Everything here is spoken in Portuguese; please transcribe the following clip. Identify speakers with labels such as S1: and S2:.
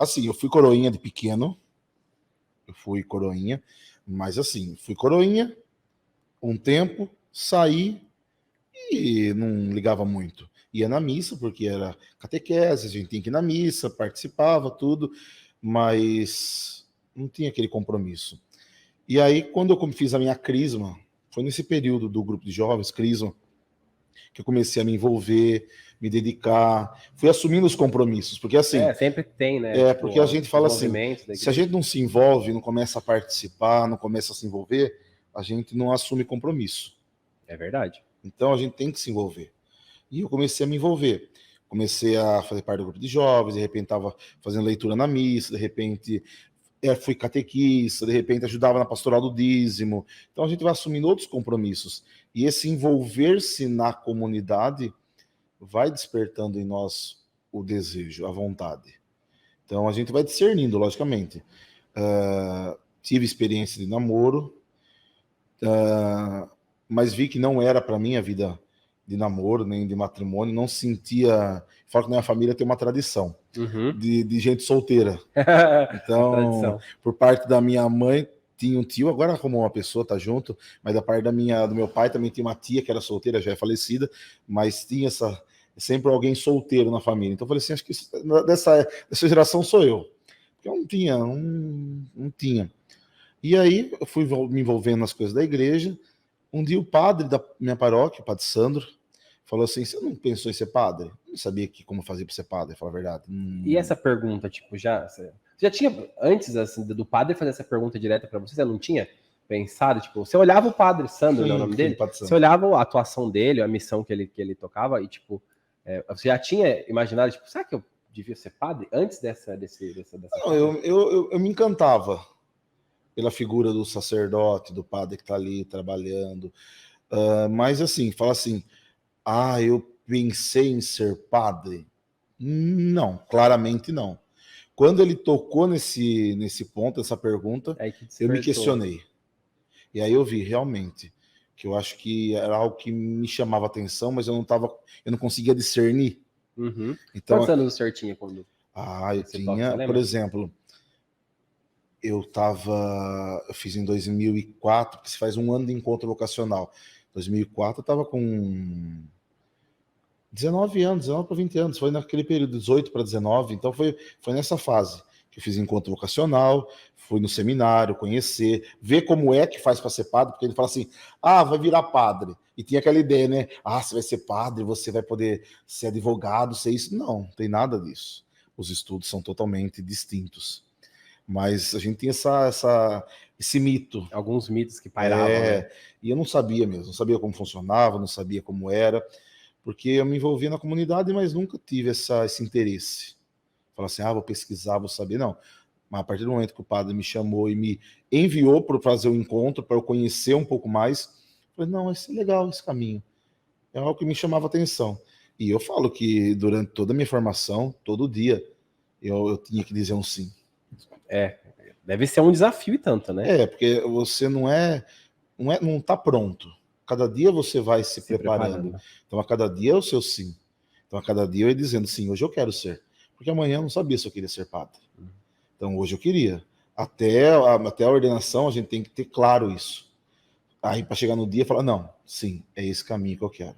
S1: Assim, eu fui coroinha de pequeno, eu fui coroinha, mas assim, fui coroinha um tempo, saí e não ligava muito. Ia na missa, porque era catequese, a gente tinha que ir na missa, participava, tudo, mas não tinha aquele compromisso. E aí, quando eu fiz a minha crisma, foi nesse período do grupo de jovens, crisma, que eu comecei a me envolver, me dedicar, fui assumindo os compromissos, porque assim,
S2: Sempre tem, né? Tipo,
S1: porque a gente fala
S2: os
S1: assim,
S2: movimentos da
S1: se a
S2: igreja.
S1: gente não se envolve, não começa a participar, não começa a se envolver, a gente não assume compromisso.
S2: É verdade.
S1: Então a gente tem que se envolver. E eu comecei a me envolver. Comecei a fazer parte do grupo de jovens, de repente estava fazendo leitura na missa, de repente fui catequista, de repente ajudava na pastoral do dízimo. Então a gente vai assumindo outros compromissos. E esse envolver-se na comunidade vai despertando em nós o desejo, a vontade. Então a gente vai discernindo, logicamente. Tive experiência de namoro, mas vi que não era para mim a vida de namoro, nem de matrimônio, não sentia. Falo que na minha família tem uma tradição de gente solteira.
S2: A
S1: Então,
S2: tradição.
S1: por parte da minha mãe, tinha um tio, agora como uma pessoa tá junto, mas da parte do meu pai também tinha uma tia que era solteira, já é falecida, mas tinha sempre alguém solteiro na família. Então eu falei assim, acho que dessa geração sou eu. Porque eu não tinha. E aí eu fui me envolvendo nas coisas da igreja. Um dia o padre da minha paróquia, o padre Sandro, falou assim: você não pensou em ser padre? Eu não sabia como fazer para ser padre, falar a verdade.
S2: E essa pergunta, tipo, você já tinha, antes assim, do padre fazer essa pergunta direta para você não tinha pensado? Tipo, você olhava o padre Sandro, né, o nome dele? Você olhava a atuação dele, a missão que ele tocava, e, tipo, você já tinha imaginado, tipo, será que eu devia ser padre antes dessa
S1: Não, eu me encantava pela figura do sacerdote, do padre que está ali trabalhando. Mas assim, fala assim, eu pensei em ser padre? Não, claramente não. Quando ele tocou nesse ponto, essa pergunta, eu me questionei. E aí eu vi realmente que eu acho que era algo que me chamava atenção, mas eu não conseguia discernir.
S2: Então, quantos anos o senhor tinha quando?
S1: Eu tinha, por exemplo, eu fiz em 2004, que se faz um ano de encontro vocacional. 2004 eu estava com 19 anos, 19 para 20 anos, foi naquele período, 18 para 19, então foi nessa fase que eu fiz encontro vocacional, fui no seminário, conhecer, ver como é que faz para ser padre, porque ele fala assim, vai virar padre, e tinha aquela ideia, né, você vai ser padre, você vai poder ser advogado, ser isso, não tem nada disso, os estudos são totalmente distintos, mas a gente tinha esse mito.
S2: Alguns mitos que pairavam, né?
S1: E eu não sabia mesmo, não sabia como funcionava, não sabia como era, porque eu me envolvia na comunidade, mas nunca tive esse interesse. Falar assim, vou pesquisar, vou saber, não. Mas a partir do momento que o padre me chamou e me enviou para fazer o encontro, para eu conhecer um pouco mais, eu falei, não, esse é legal esse caminho. É algo que me chamava atenção. E eu falo que durante toda a minha formação, todo dia, eu tinha que dizer um sim.
S2: Deve ser um desafio e tanto, né?
S1: Porque você não está pronto. Cada dia você vai se preparando. Então, a cada dia é o seu sim. Então, a cada dia eu ia dizendo, sim, hoje eu quero ser. Porque amanhã eu não sabia se eu queria ser padre. Então, hoje eu queria. Até a ordenação, a gente tem que ter claro isso. Aí, para chegar no dia, falar, não, sim, é esse caminho que eu quero.